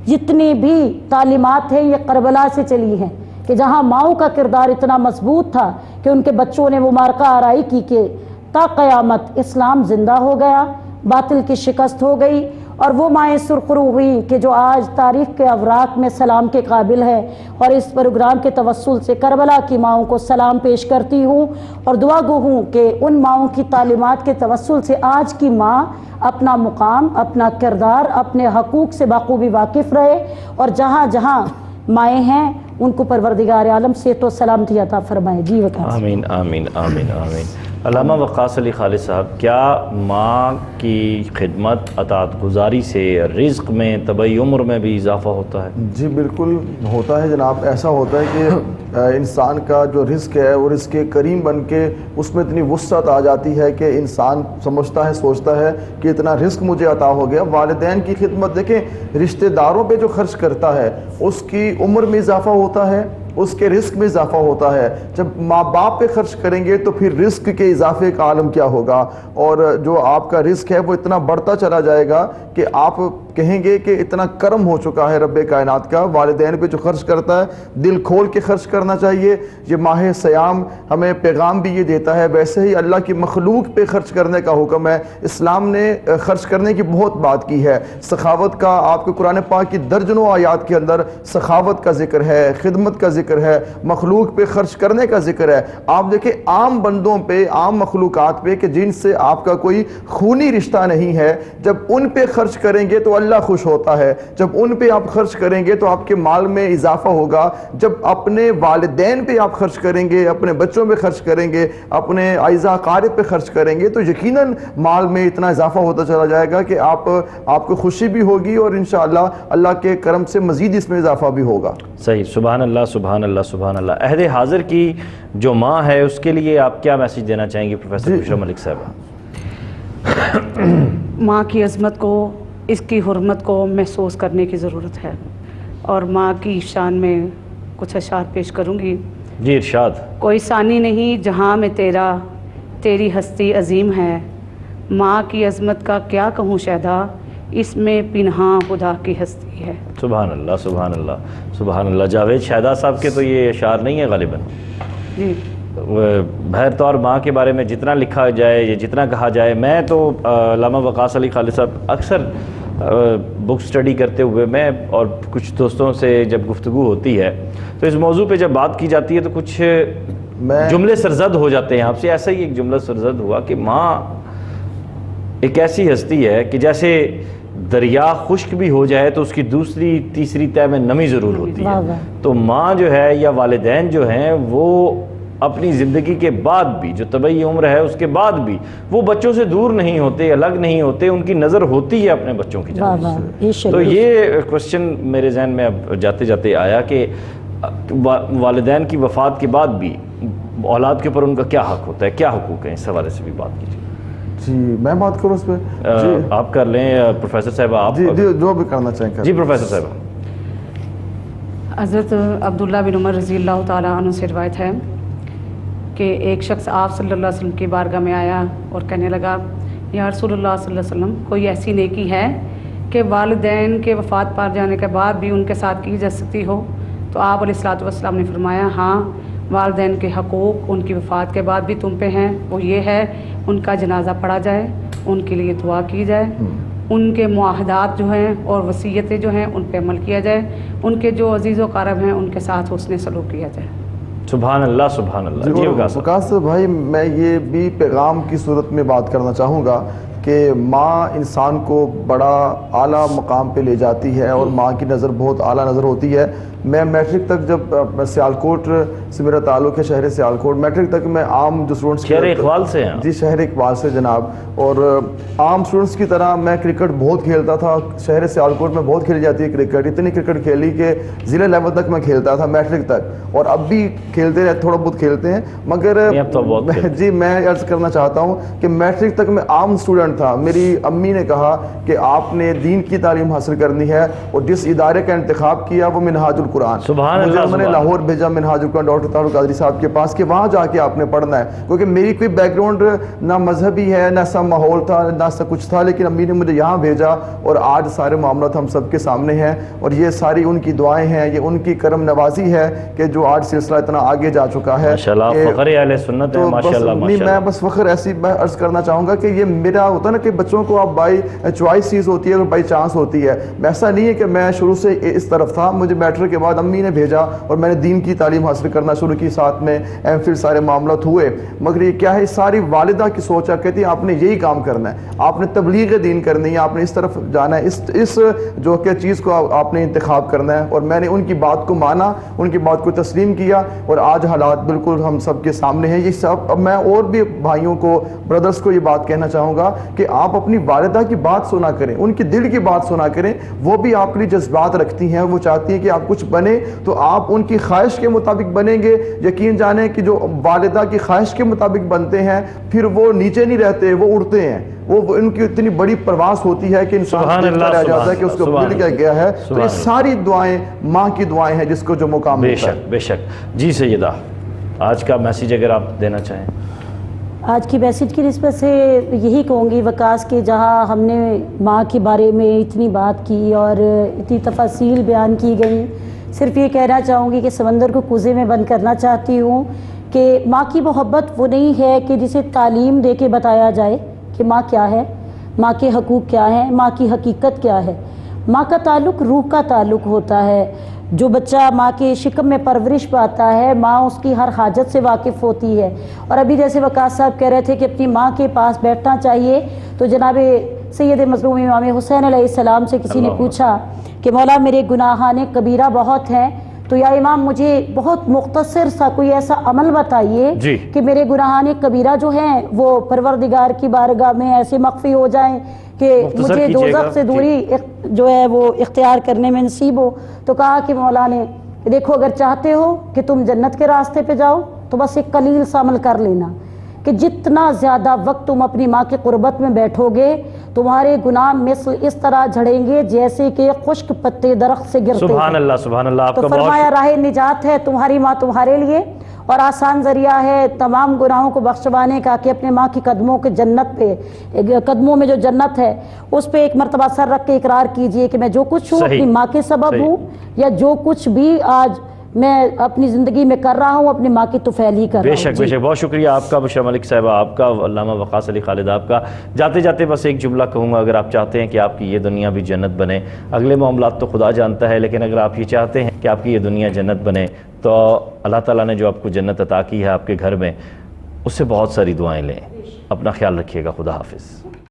جتنی بھی تعلیمات ہیں یہ کربلا سے چلی ہیں، کہ جہاں ماؤں کا کردار اتنا مضبوط تھا کہ ان کے بچوں نے وہ مارکہ آرائی کی کہ تا قیامت اسلام زندہ ہو گیا، باطل کی شکست ہو گئی، اور وہ مائیں سرخرو ہوئی کہ جو آج تاریخ کے اوراق میں سلام کے قابل ہے۔ اور اس پروگرام کے توسل سے کربلا کی ماؤں کو سلام پیش کرتی ہوں اور دعا گو ہوں کہ ان ماؤں کی تعلیمات کے توسل سے آج کی ماں اپنا مقام، اپنا کردار، اپنے حقوق سے بخوبی واقف رہے، اور جہاں جہاں مائیں ہیں ان کو پروردگار عالم صحت و سلامتی عطا فرمائے۔ جی وقاص۔ آمین آمین آمین آمین۔ علامہ وقاص علی خالد صاحب، کیا ماں کی خدمت اطاعت گزاری سے رزق میں طبعی عمر میں بھی اضافہ ہوتا ہے؟ جی بالکل ہوتا ہے جناب، ایسا ہوتا ہے کہ انسان کا جو رزق ہے وہ رزق کریم بن کے اس میں اتنی وسعت آ جاتی ہے کہ انسان سمجھتا ہے، سوچتا ہے کہ اتنا رزق مجھے عطا ہو گیا۔ والدین کی خدمت دیکھیں، رشتہ داروں پہ جو خرچ کرتا ہے اس کی عمر میں اضافہ ہوتا ہے، اس کے رزق میں اضافہ ہوتا ہے۔ جب ماں باپ پہ خرچ کریں گے تو پھر رزق کے اضافے کا عالم کیا ہوگا، اور جو آپ کا رزق ہے وہ اتنا بڑھتا چلا جائے گا کہ آپ کہیں گے کہ اتنا کرم ہو چکا ہے رب کائنات کا۔ والدین پہ جو خرچ کرتا ہے دل کھول کے خرچ کرنا چاہیے۔ یہ ماہ سیام ہمیں پیغام بھی یہ دیتا ہے، ویسے ہی اللہ کی مخلوق پہ خرچ کرنے کا حکم ہے۔ اسلام نے خرچ کرنے کی بہت بات کی ہے، سخاوت کا آپ کے قرآن پاک کی درجنوں آیات کے اندر سخاوت کا ذکر ہے، خدمت کا ذکر ہے، مخلوق پہ خرچ کرنے کا ذکر ہے۔ آپ دیکھیں عام بندوں پہ، عام مخلوقات پہ کہ جن سے آپ کا کوئی خونی رشتہ نہیں ہے، جب ان پہ خرچ کریں گے تو اللہ خوش ہوتا ہے۔ جب ان پہ آپ خرچ کریں گے تو آپ کے مال میں اضافہ ہوگا۔ جب اپنے والدین پہ آپ خرچ کریں گے، اپنے بچوں پہ خرچ کریں گے، اپنے اعزاء اقارب پہ خرچ کریں گے، تو یقیناً مال میں اتنا اضافہ ہوتا چلا جائے گا کہ آپ کو خوشی بھی ہوگی، اور انشاءاللہ اللہ کے کرم سے مزید اس میں اضافہ بھی ہوگا۔ صحیح، سبحان اللہ سبحان اللہ سبحان اللہ۔ عہد حاضر کی جو ماں ہے اس کے لیے آپ کیا میسیج دینا چاہیں گے پروفیسر بشرا ملک صاحبہ؟ ماں کی عظمت کو، اس کی حرمت کو محسوس کرنے کی ضرورت ہے، اور ماں کی شان میں کچھ اشعار پیش کروں گی۔ جی ارشاد۔ کوئی ثانی نہیں جہاں میں تیرا، تیری ہستی عظیم ہے، ماں کی عظمت کا کیا کہوں شیدا، اس میں پنہاں خدا کی ہستی ہے۔ سبحان اللہ سبحان اللہ سبحان اللہ۔ جاوید شہدہ صاحب کے تو یہ اشعار نہیں ہے غالباً۔ جی بہر طور ماں کے بارے میں جتنا لکھا جائے یا جتنا کہا جائے، میں تو علامہ وقاص علی خالد صاحب اکثر بک سٹڈی کرتے ہوئے میں اور کچھ دوستوں سے جب گفتگو ہوتی ہے تو اس موضوع پہ جب بات کی جاتی ہے تو کچھ جملے سرزد ہو جاتے ہیں۔ آپ سے ایسا ہی ایک جملہ سرزد ہوا کہ ماں ایک ایسی ہستی ہے کہ جیسے دریا خشک بھی ہو جائے تو اس کی دوسری تیسری تہہ میں نمی ضرور ہوتی ہے۔ تو ماں جو ہے یا والدین جو ہیں وہ اپنی زندگی کے بعد بھی، جو طبعی عمر ہے اس کے بعد بھی، وہ بچوں سے دور نہیں ہوتے، الگ نہیں ہوتے، ان کی نظر ہوتی ہے اپنے بچوں کی جانب سے۔ تو یہ کوشچن میرے ذہن میں اب جاتے جاتے آیا کہ والدین کی وفات کے بعد بھی اولاد کے اوپر ان کا کیا حق ہوتا ہے، کیا حقوق ہیں، اس حوالے سے بھی بات کیجیے۔ جی میں بات کروں اس پہ؟ جی آپ کر لیں پروفیسر صاحب، آپ جی جو بھی کرنا چاہیں کریں. جی پروفیسر صاحب. حضرت عبداللہ بن عمر رضی اللہ تعالیٰ عنہ سے روایت ہے کہ ایک شخص آپ صلی اللہ علیہ وسلم کی بارگاہ میں آیا اور کہنے لگا یا رسول اللہ صلی اللہ علیہ وسلم، کوئی ایسی نیکی ہے کہ والدین کے وفات پا جانے کے بعد بھی ان کے ساتھ کی جا سکتی ہو؟ تو آپ علیہ الصلوۃ والسلام نے فرمایا ہاں، والدین کے حقوق ان کی وفات کے بعد بھی تم پہ ہیں. وہ یہ ہے ان کا جنازہ پڑھا جائے، ان کے لیے دعا کی جائے، ان کے معاہدات جو ہیں اور وصیتیں جو ہیں ان پہ عمل کیا جائے، ان کے جو عزیز و قارب ہیں ان کے ساتھ حسن سلوک کیا جائے. سبحان اللہ سبحان اللہ. جی وقاص بھائی میں یہ بھی پیغام کی صورت میں بات کرنا چاہوں گا کہ ماں انسان کو بڑا اعلیٰ مقام پہ لے جاتی ہے اور ماں کی نظر بہت اعلیٰ نظر ہوتی ہے. میں میٹرک تک جب سیالکوٹ سے میرا تعلق ہے، شہر سیالکوٹ، میٹرک تک میں عام جو اسٹوڈنٹس شہر اقبال سے ہیں؟ جی شہر اقبال سے جناب. اور عام اسٹوڈنٹس کی طرح میں کرکٹ بہت کھیلتا تھا. شہر سیالکوٹ میں بہت کھیلی جاتی ہے کرکٹ، اتنی کرکٹ کھیلی کہ ضلع لیول تک میں کھیلتا تھا میٹرک تک، اور اب بھی کھیلتے رہے، تھوڑا بہت کھیلتے ہیں. مگر جی میں عرض کرنا چاہتا ہوں کہ میٹرک تک میں عام اسٹوڈنٹ تھا. میری امی نے کہا کہ آپ نے دین کی تعلیم حاصل کرنی ہے، اور جس ادارے کا انتخاب کیا وہ منہاج القرآن. سبحان اللہ. میں نے لاہور بھیجا منہاج القرآن ڈاکٹر طاہر القادری صاحب کے پاس کہ وہاں جا کے آپ نے پڑھنا ہے، کیونکہ میری کوئی بیک گراؤنڈ نہ مذہبی ہے، نہ ایسا ماحول تھا، نہ ایسا کچھ تھا. لیکن امی نے مجھے یہاں بھیجا، اور آج سارے معاملات ہم سب کے سامنے ہیں، اور یہ ساری ان کی دعائیں ہیں، یہ ان کی کرم نوازی ہے کہ جو آج سلسلہ اتنا آگے جا چکا ہے. ماشاءاللہ فخر اہل سنت ہے. ماشاءاللہ میں بس فخر ایسی میں عرض کرنا چاہوں گا کہ یہ میرا ہوتا ہے نا کہ بچوں کو آپ بائی چوائس چیز ہوتی ہے اور بائی چانس ہوتی ہے. ایسا نہیں ہے کہ میں شروع سے اس طرف تھا. مجھے میٹرک کے بعد امی نے بھیجا اور میں نے دین کی تعلیم حاصل کرنا شروع کی، ساتھ میں ایم فل سارے معاملات ہوئے. مگر یہ کیا ہے، ساری والدہ کی سوچ کہتی ہے آپ نے یہی کام کرنا ہے، آپ نے تبلیغ دین کرنی ہے، آپ نے اس طرف جانا ہے، اس جو کہ چیز کو آپ نے انتخاب کرنا ہے. اور میں نے ان کی بات کو مانا، ان کی بات کو تسلیم کیا، اور آج حالات بالکل ہم سب کے سامنے ہیں. یہ سب اب میں اور بھی بھائیوں کو، بردرز کو یہ بات کہنا چاہوں گا کہ آپ اپنی والدہ کی بات سنا کریں، ان کی دل کی بات سنا کریں. وہ بھی آپ کے لیے جذبات رکھتی ہیں، وہ چاہتی ہیں کہ آپ کچھ بنے تو آپ ان کی خواہش کے مطابق بنیں گے. یقین جانیں کہ جو والدہ کی خواہش کے مطابق بنتے ہیں پھر وہ نیچے نہیں رہتے، وہ اڑتے ہیں. وہ ان کی اتنی بڑی پرواز ہوتی ہے کہ انسان دیکھتا رہ جاتا ہے کہ اس کو بھول کیا گیا ہے. تو یہ ساری دعائیں ماں کی دعائیں ہیں جس کو جو مقام بے شک بے شک. جی سیدہ، آج کا میسیج اگر آپ دینا چاہیں. آج کی میسیج کی نسبت سے یہی کہوں گی وقاص کہ جہاں ہم نے ماں کے بارے میں اتنی بات کی اور اتنی تفاصیل بیان کی گئی، صرف یہ کہنا چاہوں گی کہ سمندر کو کوزے میں بند کرنا چاہتی ہوں کہ ماں کی محبت وہ نہیں ہے کہ جسے تعلیم دے کے بتایا جائے کہ ماں کیا ہے، ماں کے حقوق کیا ہیں، ماں کی حقیقت کیا ہے. ماں کا تعلق روح کا تعلق ہوتا ہے. جو بچہ ماں کے شکم میں پرورش پاتا ہے، ماں اس کی ہر حاجت سے واقف ہوتی ہے. اور ابھی جیسے وقاص صاحب کہہ رہے تھے کہ اپنی ماں کے پاس بیٹھنا چاہیے، تو جناب سید مظلوم امام حسین علیہ السلام سے کسی نے پوچھا کہ مولا میرے گناہان کبیرہ بہت ہیں، تو یا امام مجھے بہت مختصر سا کوئی ایسا عمل بتائیے کہ میرے گناہان کبیرہ جو ہیں وہ پروردگار کی بارگاہ میں ایسے مخفی ہو جائیں کہ مجھے دوزخ سے دوری جو ہے وہ اختیار کرنے میں نصیب ہو. تو کہا کہ مولا نے دیکھو اگر چاہتے ہو کہ تم جنت کے راستے پہ جاؤ تو بس ایک قلیل سا عمل کر لینا کہ جتنا زیادہ وقت تم اپنی ماں کی قربت میں بیٹھو گے تمہارے گناہ مثل اس طرح جھڑیں گے جیسے کہ خشک پتے درخت سے گرتے. سبحان اللہ سبحان اللہ. آپ تو کا فرمایا راہ نجات ہے تمہاری ماں تمہارے لیے، اور آسان ذریعہ ہے تمام گناہوں کو بخشوانے کا کہ اپنے ماں کی قدموں کے جنت پہ، قدموں میں جو جنت ہے اس پہ ایک مرتبہ سر رکھ کے اقرار کیجئے کہ میں جو کچھ ہوں اپنی ماں کے سبب ہوں، یا جو کچھ بھی آج میں اپنی زندگی میں کر رہا ہوں اپنی ماں کی طفیل ہی کر رہا ہوں. بے شک بے شک. بہت شکریہ آپ کا بشرا ملک صاحبہ، آپ کا، علامہ وقاص علی خالد آپ کا. جاتے جاتے بس ایک جملہ کہوں گا، اگر آپ چاہتے ہیں کہ آپ کی یہ دنیا بھی جنت بنے، اگلے معاملات تو خدا جانتا ہے، لیکن اگر آپ یہ چاہتے ہیں کہ آپ کی یہ دنیا جنت بنے تو اللہ تعالیٰ نے جو آپ کو جنت عطا کی ہے آپ کے گھر میں، اس سے بہت ساری دعائیں لیں. اپنا خیال رکھیے گا. خدا حافظ.